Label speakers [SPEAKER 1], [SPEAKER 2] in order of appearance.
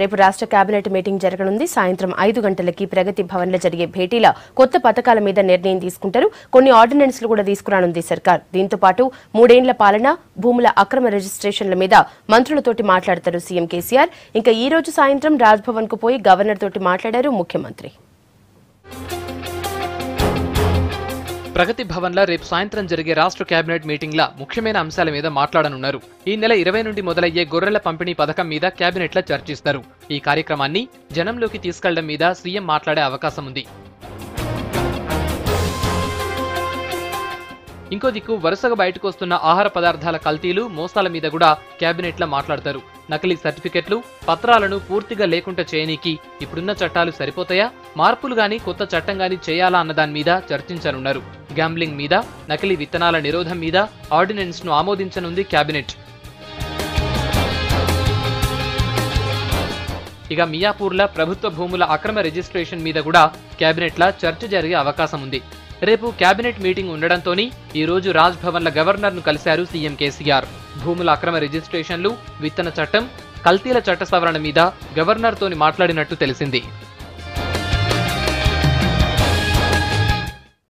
[SPEAKER 1] రేపు రాష్ట్ర cabinet meeting జరగనుంది. సాయంత్రం 5 గంటలకి ప్రగతి భవన్లో జరిగే భేటీలో కొత్త పథకాల మీద నిర్ణయం తీసుకుంటారు. కొన్ని ఆర్డినెన్స్లు కూడా తీసుకురానుంది సర్కార్. దీంతో పాటు 3 ఏళ్ల పాలన, భూముల అక్రమ రిజిస్ట్రేషన్ల మీద మంత్రులతోటి మాట్లాడతారు సీఎం కేసీఆర్. ఇంకా ఈ రోజు సాయంత్రం రాజ్భవన్ కు పోయి గవర్నర్ తోటి మాట్లాడారు ముఖ్యమంత్రి.
[SPEAKER 2] ప్రగతి భవన్లో రేపు సాయంత్రం జరిగే రాష్ట్ర కేబినెట్ మీటింగ్లో ముఖ్యమైన అంశాల మీద మాట్లాడనున్నారు. ఈ నెల 20 నుండి మొదలయ్యే గొర్రెల పంపిణీ పథకం మీద కేబినెట్లో చర్చిస్తారు. ఈ కార్యక్రమాన్ని జనంలోకి తీసుకెళ్లడం మీద సీఎం మాట్లాడే అవకాశం ఉంది. ఇంకో దిక్కు వరుసగా బయటకు వస్తున్న ఆహార పదార్థాల కల్తీలు, మోసాల మీద కూడా కేబినెట్లో మాట్లాడతారు. నకిలీ సర్టిఫికెట్లు, పత్రాలను పూర్తిగా లేకుండా చేయనీకి ఇప్పుడున్న చట్టాలు సరిపోతాయా, మార్పులు గాని కొత్త చట్టం గాని చేయాలా అన్న దాని మీద చర్చించనున్నారు. గ్యాంబ్లింగ్ మీద, నకిలీ విత్తనాల నిరోధం మీద ఆర్డినెన్స్ ను ఆమోదించనుంది కేబినెట్. ఇక మియాపూర్ల ప్రభుత్వ భూముల అక్రమ రిజిస్ట్రేషన్ మీద కూడా కేబినెట్ల చర్చ జరిగే అవకాశం ఉంది. రేపు కేబినెట్ మీటింగ్ ఉండడంతోని ఈ రోజు రాజ్ భవన్ల గవర్నర్ ను కలిశారు సీఎం కేసీఆర్. భూముల అక్రమ రిజిస్ట్రేషన్లు, విత్తన చట్టం, కల్తీల చట్ట సవరణ మీద గవర్నర్ తోని మాట్లాడినట్టు తెలిసింది.